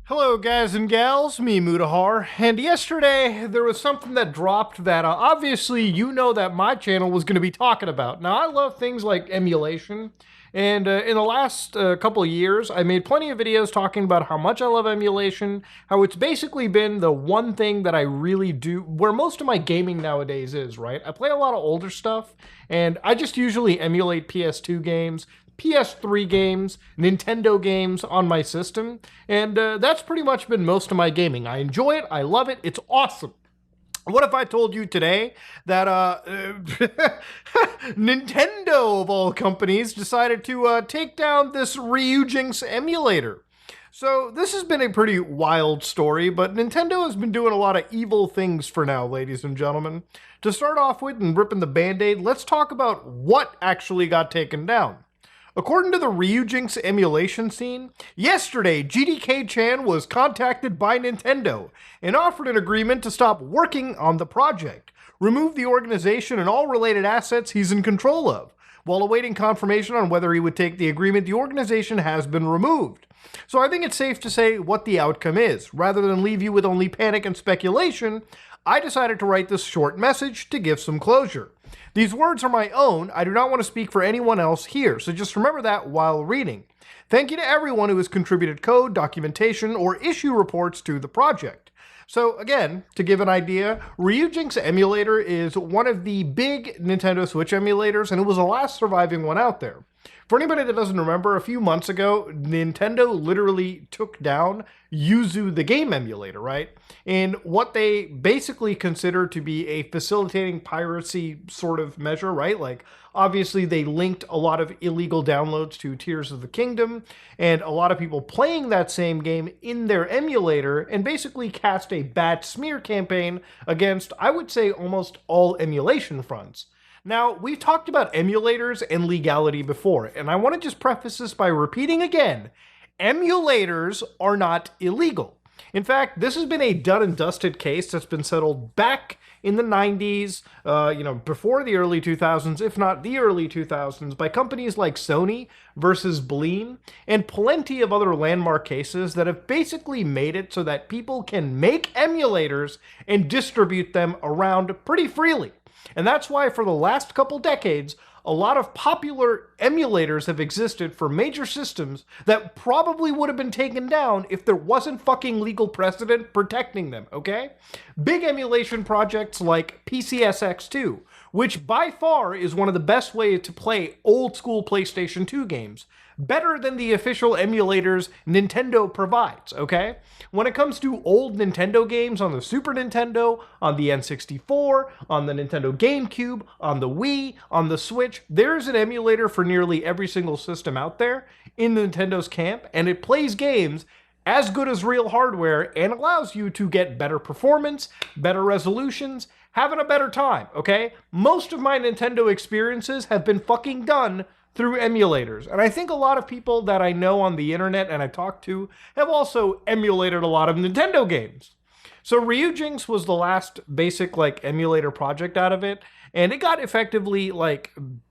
Hello guys and gals, me Mutahar, and yesterday there was something that dropped that obviously you know that my channel was going to be talking about. Now I love things like emulation, and in the last couple of years I made plenty of videos talking about how much I love emulation, how it's basically been the one thing that I really do, where most of my gaming nowadays is, right? I play a lot of older stuff, and I just usually emulate PS2 games, PS3 games, Nintendo games on my system, and that's pretty much been most of my gaming. I enjoy it, I love it, it's awesome. What if I told you today that Nintendo, of all companies, decided to take down this Ryujinx emulator? So this has been a pretty wild story, but Nintendo has been doing a lot of evil things for now, ladies and gentlemen. To start off with and ripping the band-aid, let's talk about what actually got taken down. According to the Ryujinx emulation scene, yesterday GDK-chan was contacted by Nintendo and offered an agreement to stop working on the project, remove the organization and all related assets he's in control of. While awaiting confirmation on whether he would take the agreement, the organization has been removed. So I think it's safe to say what the outcome is. Rather than leave you with only panic and speculation, I decided to write this short message to give some closure. These words are my own. I do not want to speak for anyone else here, so just remember that while reading. Thank you to everyone who has contributed code, documentation, or issue reports to the project. So again, to give an idea, Ryujinx emulator is one of the big Nintendo Switch emulators, and it was the last surviving one out there. For anybody that doesn't remember, a few months ago, Nintendo literally took down Yuzu the game emulator, right? And what they basically consider to be a facilitating piracy sort of measure, right? Like, obviously they linked a lot of illegal downloads to Tears of the Kingdom, and a lot of people playing that same game in their emulator, and basically cast a bad smear campaign against, I would say, almost all emulation fronts. Now, we've talked about emulators and legality before, and I want to just preface this by repeating again, emulators are not illegal. In fact, this has been a done and dusted case that's been settled back in the 90s, before the early 2000s, if not the early 2000s, by companies like Sony versus Bleem, and plenty of other landmark cases that have basically made it so that people can make emulators and distribute them around pretty freely. And that's why for the last couple decades, a lot of popular emulators have existed for major systems that probably would have been taken down if there wasn't fucking legal precedent protecting them, okay? Big emulation projects like PCSX2, which by far is one of the best ways to play old school PlayStation 2 games. Better than the official emulators Nintendo provides, okay? When it comes to old Nintendo games on the Super Nintendo, on the N64, on the Nintendo GameCube, on the Wii, on the Switch, there's an emulator for nearly every single system out there in Nintendo's camp, and it plays games as good as real hardware and allows you to get better performance, better resolutions, having a better time, okay? Most of my Nintendo experiences have been fucking done through emulators. And I think a lot of people that I know on the internet and I talk to have also emulated a lot of Nintendo games. So Ryujinx was the last basic emulator project out of it, and it got effectively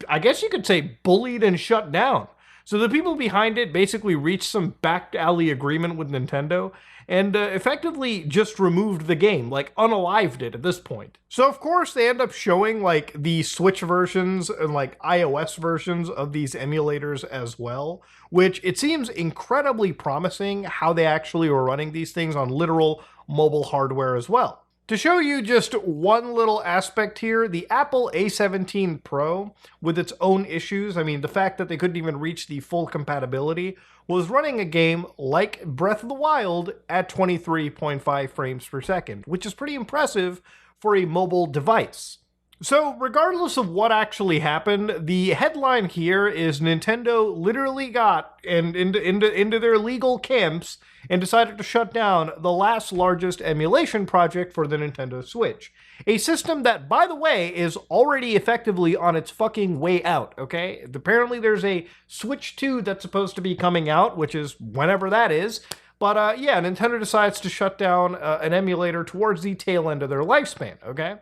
I guess you could say bullied and shut down. So the people behind it basically reached some back alley agreement with Nintendo and effectively just removed the game, unalived it at this point. So of course they end up showing the Switch versions and iOS versions of these emulators as well, which it seems incredibly promising how they actually were running these things on literal mobile hardware as well. To show you just one little aspect here, the Apple A17 Pro, with its own issues, I mean, the fact that they couldn't even reach the full compatibility, was running a game like Breath of the Wild at 23.5 frames per second, which is pretty impressive for a mobile device. So regardless of what actually happened, the headline here is Nintendo literally got into their legal camps and decided to shut down the last largest emulation project for the Nintendo Switch. A system that, by the way, is already effectively on its fucking way out, okay? Apparently there's a Switch 2 that's supposed to be coming out, which is whenever that is. But yeah, Nintendo decides to shut down an emulator towards the tail end of their lifespan, okay?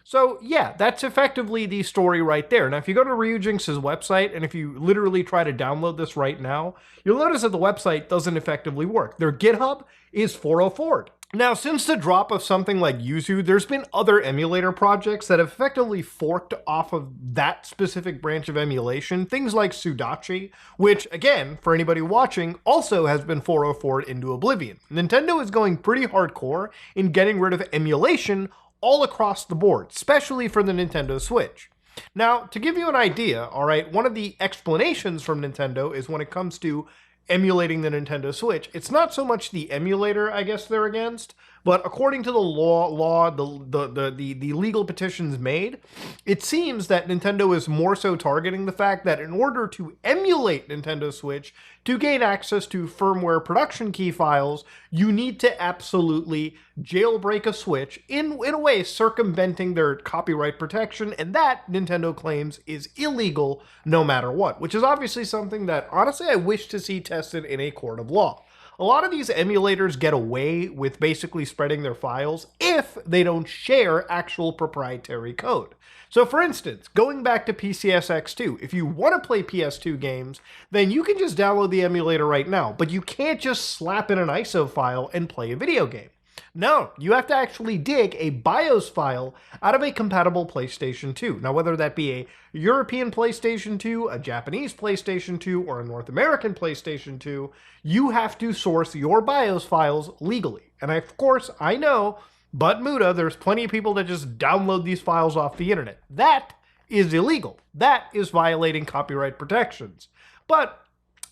So yeah, that's effectively the story right there. Now, if you go to Ryujinx's website, and if you literally try to download this right now, you'll notice that the website doesn't effectively work. Their GitHub is 404'd. Now, since the drop of something like Yuzu, there's been other emulator projects that have effectively forked off of that specific branch of emulation. Things like Sudachi, which, again, for anybody watching, also has been 404'd into oblivion. Nintendo is going pretty hardcore in getting rid of emulation all across the board, especially for the Nintendo Switch. Now, to give you an idea, all right, one of the explanations from Nintendo is when it comes to emulating the Nintendo Switch, it's not so much the emulator, I guess, they're against, but according to the the legal petitions made, it seems that Nintendo is more so targeting the fact that in order to emulate Nintendo Switch, to gain access to firmware production key files, you need to absolutely jailbreak a Switch, in a way circumventing their copyright protection, and that, Nintendo claims, is illegal no matter what, which is obviously something that, honestly, I wish to see tested in a court of law. A lot of these emulators get away with basically spreading their files if they don't share actual proprietary code. So for instance, going back to PCSX2, if you want to play PS2 games, then you can just download the emulator right now, but you can't just slap in an ISO file and play a video game. No, you have to actually dig a BIOS file out of a compatible PlayStation 2. Now, whether that be a European PlayStation 2, a Japanese PlayStation 2, or a North American PlayStation 2, you have to source your BIOS files legally. And of course, I know, but Muda, there's plenty of people that just download these files off the internet. That is illegal. That is violating copyright protections. But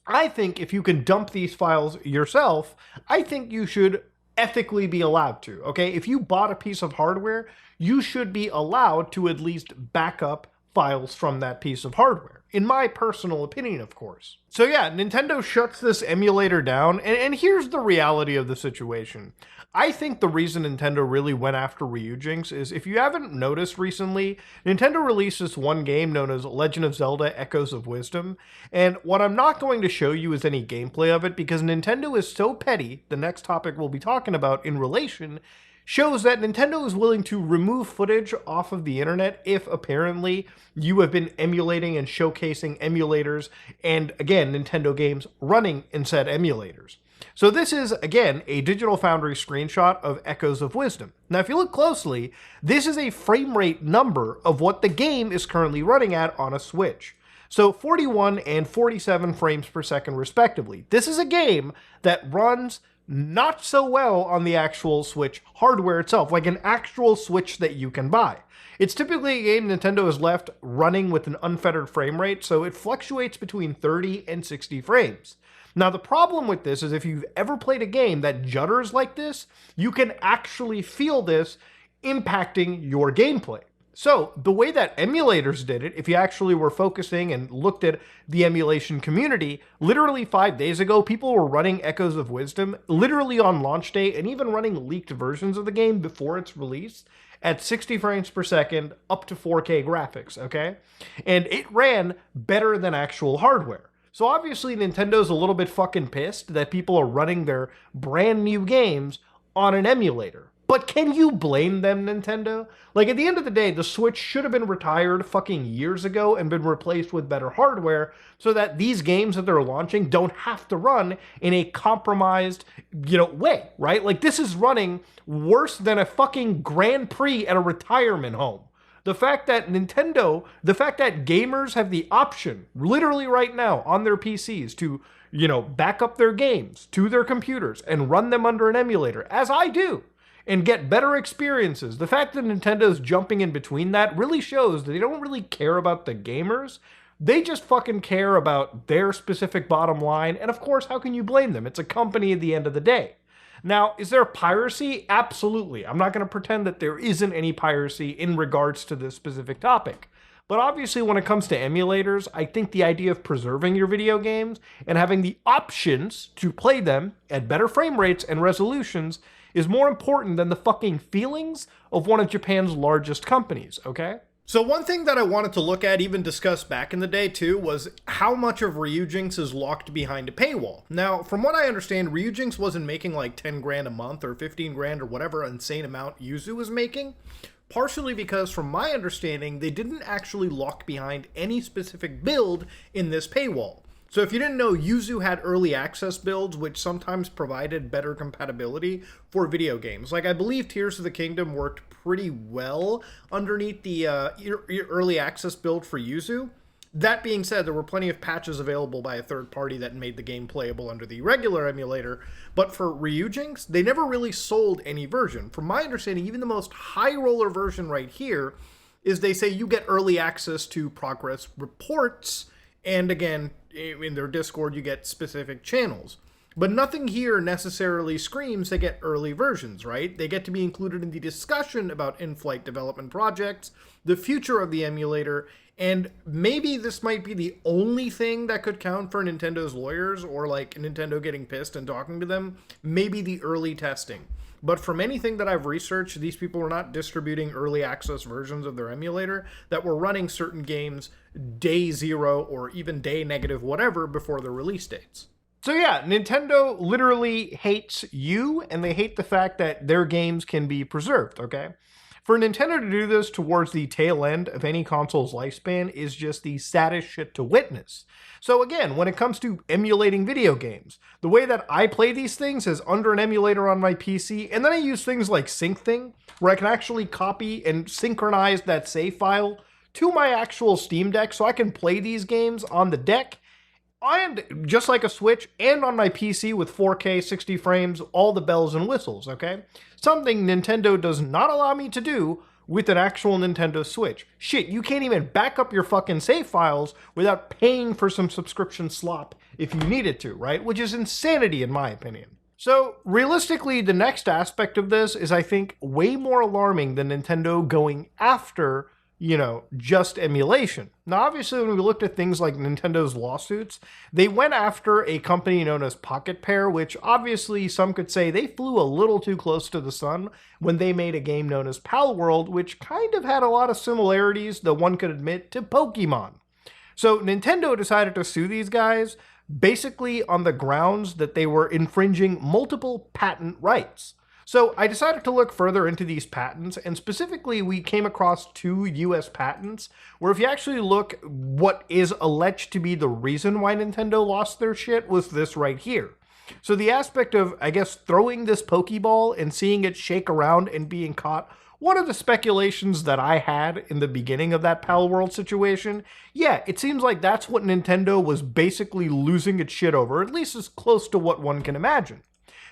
I think if you can dump these files yourself, I think you should ethically be allowed to, okay? If you bought a piece of hardware, you should be allowed to at least back up files from that piece of hardware. In my personal opinion, of course. So yeah, Nintendo shuts this emulator down, and here's the reality of the situation. I think the reason Nintendo really went after Ryujinx is, if you haven't noticed recently, Nintendo released this one game known as Legend of Zelda Echoes of Wisdom, and what I'm not going to show you is any gameplay of it because Nintendo is so petty, the next topic we'll be talking about in relation, shows that Nintendo is willing to remove footage off of the internet if apparently you have been emulating and showcasing emulators and, again, Nintendo games running in said emulators. So this is, again, a Digital Foundry screenshot of Echoes of Wisdom. Now, if you look closely, this is a frame rate number of what the game is currently running at on a Switch. So 41 and 47 frames per second respectively. This is a game that runs not so well on the actual Switch hardware itself, like an actual Switch that you can buy. It's typically a game Nintendo has left running with an unfettered frame rate, so it fluctuates between 30 and 60 frames. Now, the problem with this is if you've ever played a game that judders like this, you can actually feel this impacting your gameplay. So the way that emulators did it, if you actually were focusing and looked at the emulation community, literally 5 days ago, people were running Echoes of Wisdom, literally on launch day, and even running leaked versions of the game before its release at 60 frames per second, up to 4K graphics, okay? And it ran better than actual hardware. So obviously Nintendo's a little bit fucking pissed that people are running their brand new games on an emulator. But can you blame them, Nintendo? Like, at the end of the day, the Switch should have been retired fucking years ago and been replaced with better hardware so that these games that they're launching don't have to run in a compromised, way, right? Like, this is running worse than a fucking Grand Prix at a retirement home. The fact that gamers have the option, literally right now, on their PCs to, back up their games to their computers and run them under an emulator, as I do, and get better experiences. The fact that Nintendo's jumping in between that really shows that they don't really care about the gamers. They just fucking care about their specific bottom line, and of course, how can you blame them? It's a company at the end of the day. Now, is there piracy? Absolutely. I'm not going to pretend that there isn't any piracy in regards to this specific topic. But obviously, when it comes to emulators, I think the idea of preserving your video games and having the options to play them at better frame rates and resolutions is more important than the fucking feelings of one of Japan's largest companies, okay? So one thing that I wanted to look at, even discuss back in the day too, was how much of Ryujinx is locked behind a paywall. Now, from what I understand, Ryujinx wasn't making like 10 grand a month or 15 grand or whatever insane amount Yuzu was making, partially because from my understanding, they didn't actually lock behind any specific build in this paywall. So if you didn't know, Yuzu had early access builds, which sometimes provided better compatibility for video games. Like, I believe Tears of the Kingdom worked pretty well underneath the early access build for Yuzu. That being said, there were plenty of patches available by a third party that made the game playable under the regular emulator, but for Ryujinx, they never really sold any version. From my understanding, even the most high roller version right here is they say you get early access to progress reports, and again, in their Discord, you get specific channels. But nothing here necessarily screams they get early versions, right? They get to be included in the discussion about in-flight development projects, the future of the emulator, and maybe this might be the only thing that could count for Nintendo's lawyers, or like Nintendo getting pissed and talking to them, maybe the early testing. But from anything that I've researched, these people were not distributing early access versions of their emulator that were running certain games day zero or even day negative whatever before their release dates. So yeah, Nintendo literally hates you, and they hate the fact that their games can be preserved, okay? For Nintendo to do this towards the tail end of any console's lifespan is just the saddest shit to witness. So again, when it comes to emulating video games, the way that I play these things is under an emulator on my PC, and then I use things like SyncThing, where I can actually copy and synchronize that save file to my actual Steam Deck so I can play these games on the deck, and just like a Switch, and on my PC with 4K 60 frames, all the bells and whistles, okay? Something Nintendo does not allow me to do with an actual Nintendo Switch. Shit, you can't even back up your fucking save files without paying for some subscription slop if you needed to, right? Which is insanity in my opinion. So realistically, the next aspect of this is, I think, way more alarming than Nintendo going after, you know, just emulation. Now, obviously, when we looked at things like Nintendo's lawsuits, they went after a company known as Pocket Pair, which obviously some could say they flew a little too close to the sun when they made a game known as Pal World, which kind of had a lot of similarities, though one could admit, to Pokemon. So Nintendo decided to sue these guys basically on the grounds that they were infringing multiple patent rights. So I decided to look further into these patents, and specifically we came across 2 US patents where if you actually look, what is alleged to be the reason why Nintendo lost their shit was this right here. So the aspect of, I guess, throwing this Pokeball and seeing it shake around and being caught, one of the speculations that I had in the beginning of that Pal World situation, yeah, it seems like that's what Nintendo was basically losing its shit over, at least as close to what one can imagine.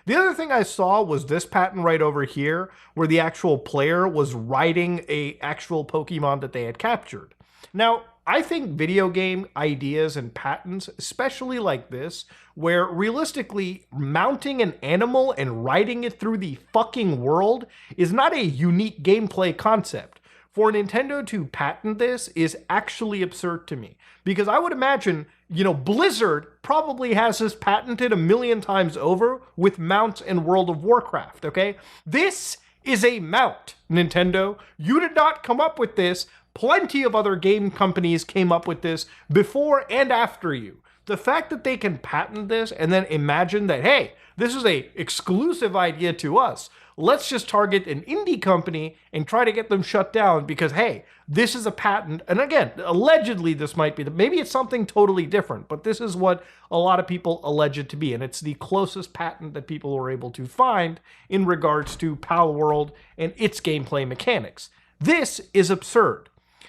The other thing I saw was this patent right over here, where the actual player was riding a actual Pokemon that they had captured. Now, I think video game ideas and patents, especially like this, where realistically mounting an animal and riding it through the fucking world is not a unique gameplay concept. For Nintendo to patent this is actually absurd to me, because I would imagine, you know, Blizzard probably has this patented a million times over with mounts in World of Warcraft, okay? This is a mount, Nintendo. You did not come up with this. Plenty of other game companies came up with this before and after you. The fact that they can patent this and then imagine that, hey, this is a exclusive idea to us. Let's just target an indie company and try to get them shut down because, hey, this is a patent. And again, allegedly this might be, maybe it's something totally different, but this is what a lot of people allege it to be. And it's the closest patent that people were able to find in regards to Pal World and its gameplay mechanics. This is absurd.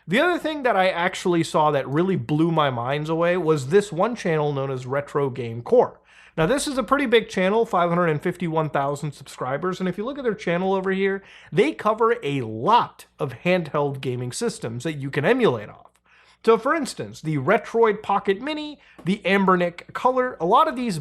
The other thing that I actually saw that really blew my minds away was this one channel known as Retro Game Core. Now, this is a pretty big channel, 551,000 subscribers, and if you look at their channel over here, they cover a lot of handheld gaming systems that you can emulate off. So, for instance, the Retroid Pocket Mini, the Ambernic Color, a lot of these,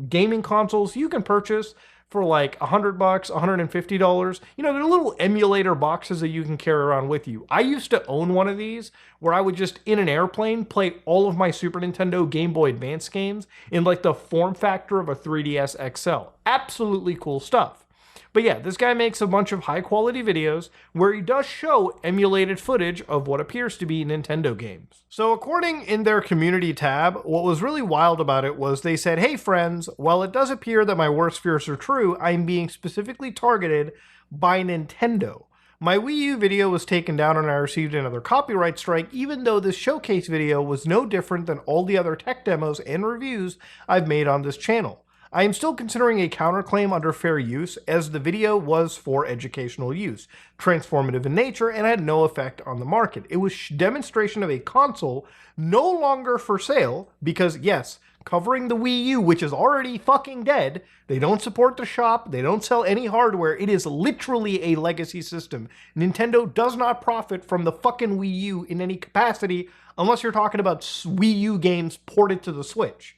gaming consoles you can purchase for like $100, $150. You know, they're little emulator boxes that you can carry around with you. I used to own one of these where I would just, in an airplane, play all of my Super Nintendo Game Boy Advance games in like the form factor of a 3DS XL. Absolutely cool stuff. But yeah, this guy makes a bunch of high quality videos where he does show emulated footage of what appears to be Nintendo games. So according in their community tab, what was really wild about it was they said, "Hey friends, while it does appear that my worst fears are true, I'm being specifically targeted by Nintendo. My Wii U video was taken down and I received another copyright strike, even though this showcase video was no different than all the other tech demos and reviews I've made on this channel. I am still considering a counterclaim under fair use, as the video was for educational use, transformative in nature, and had no effect on the market. It was demonstration of a console no longer for sale, because yes, covering the Wii U, which is already fucking dead, they don't support the shop, they don't sell any hardware, it is literally a legacy system. Nintendo does not profit from the fucking Wii U in any capacity, unless you're talking about Wii U games ported to the Switch.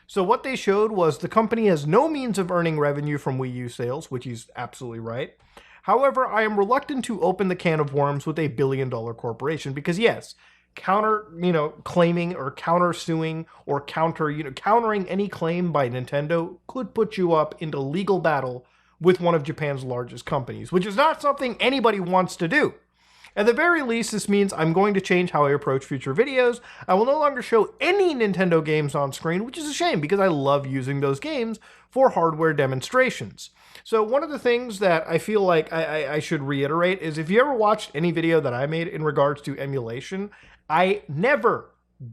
So what they showed was the company has no means of earning revenue from Wii U sales, which he's absolutely right. However, I am reluctant to open the can of worms with a billion-dollar corporation because yes, claiming or counter-suing or countering any claim by Nintendo could put you up into legal battle with one of Japan's largest companies, which is not something anybody wants to do. At the very least, this means I'm going to change how I approach future videos. I will no longer show any Nintendo games on screen, which is a shame because I love using those games for hardware demonstrations. So one of the things that I feel like I should reiterate is if you ever watched any video that I made in regards to emulation, I never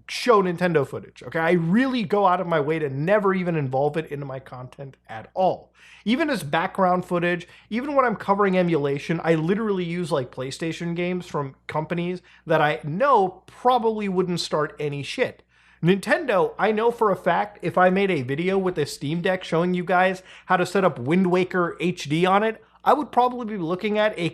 show Nintendo footage, okay? I really go out of my way to never even involve it into my content at all. Even as background footage, even when I'm covering emulation, I literally use like PlayStation games from companies that I know probably wouldn't start any shit. Nintendo, I know for a fact, if I made a video with a Steam Deck showing you guys how to set up Wind Waker HD on it, I would probably be looking at a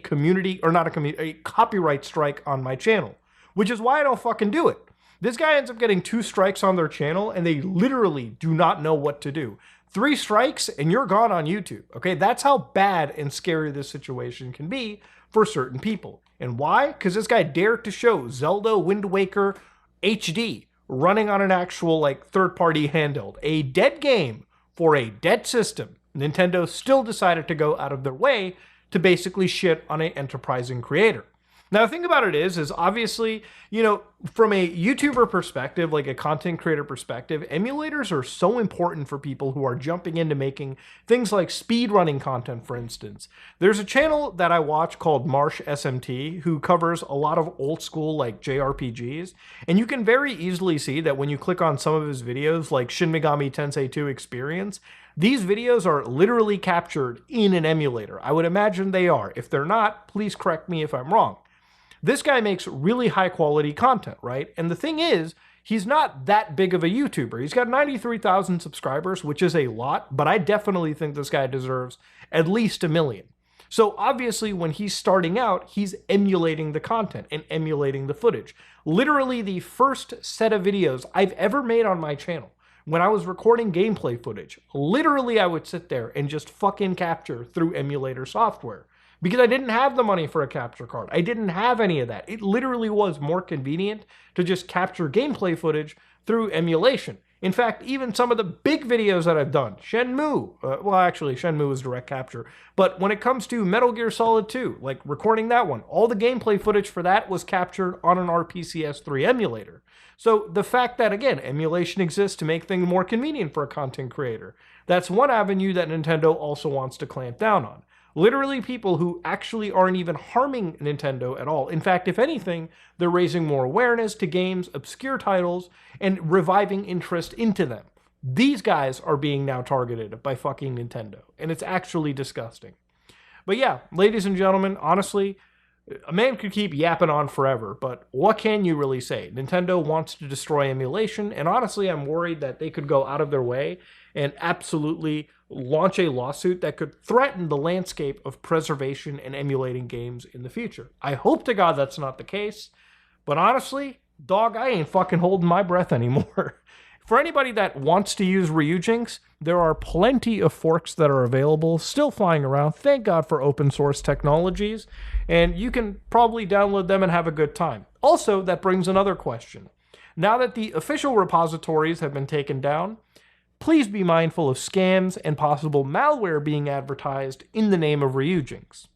copyright strike on my channel, which is why I don't fucking do it. This guy ends up getting 2 strikes on their channel and they literally do not know what to do. 3 strikes and you're gone on YouTube, okay? That's how bad and scary this situation can be for certain people. And why? Because this guy dared to show Zelda Wind Waker HD running on an actual like third-party handheld, a dead game for a dead system. Nintendo still decided to go out of their way to basically shit on an enterprising creator. Now, the thing about it is obviously, from a YouTuber perspective, like a content creator perspective, emulators are so important for people who are jumping into making things like speedrunning content, for instance. There's a channel that I watch called Marsh SMT who covers a lot of old school like JRPGs, and you can very easily see that when you click on some of his videos like Shin Megami Tensei 2 Experience, these videos are literally captured in an emulator. I would imagine they are. If they're not, please correct me if I'm wrong. This guy makes really high quality content, right? And the thing is, he's not that big of a YouTuber. He's got 93,000 subscribers, which is a lot, but I definitely think this guy deserves at least 1 million. So obviously when he's starting out, he's emulating the content and emulating the footage. Literally the first set of videos I've ever made on my channel, when I was recording gameplay footage, literally I would sit there and just fucking capture through emulator software. Because I didn't have the money for a capture card. I didn't have any of that. It literally was more convenient to just capture gameplay footage through emulation. In fact, even some of the big videos that I've done, Shenmue, well actually Shenmue was direct capture, but when it comes to Metal Gear Solid 2, like recording that one, all the gameplay footage for that was captured on an RPCS3 emulator. So the fact that, again, emulation exists to make things more convenient for a content creator, that's one avenue that Nintendo also wants to clamp down on. Literally people who actually aren't even harming Nintendo at all. In fact, if anything, they're raising more awareness to games, obscure titles, and reviving interest into them. These guys are being now targeted by fucking Nintendo, and it's actually disgusting. But yeah, ladies and gentlemen, honestly, a man could keep yapping on forever, but what can you really say? Nintendo wants to destroy emulation, and honestly, I'm worried that they could go out of their way and absolutely launch a lawsuit that could threaten the landscape of preservation and emulating games in the future. I hope to God that's not the case, but honestly, dog, I ain't fucking holding my breath anymore. For anybody that wants to use Ryujinx, there are plenty of forks that are available, still flying around. Thank God for open source technologies, and you can probably download them and have a good time. Also, that brings another question. Now that the official repositories have been taken down, please be mindful of scams and possible malware being advertised in the name of Ryujinx.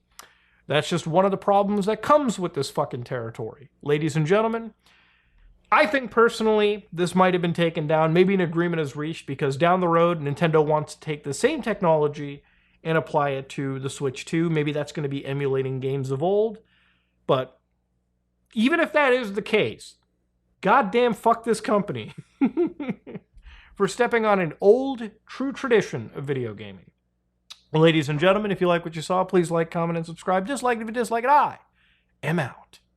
That's just one of the problems that comes with this fucking territory. Ladies and gentlemen, I think personally this might have been taken down. Maybe an agreement is reached because down the road Nintendo wants to take the same technology and apply it to the Switch 2. Maybe that's going to be emulating games of old. But even if that is the case, goddamn fuck this company for stepping on an old, true tradition of video gaming. Well, ladies and gentlemen, if you like what you saw, please like, comment, and subscribe. Dislike it if you dislike it. I am out.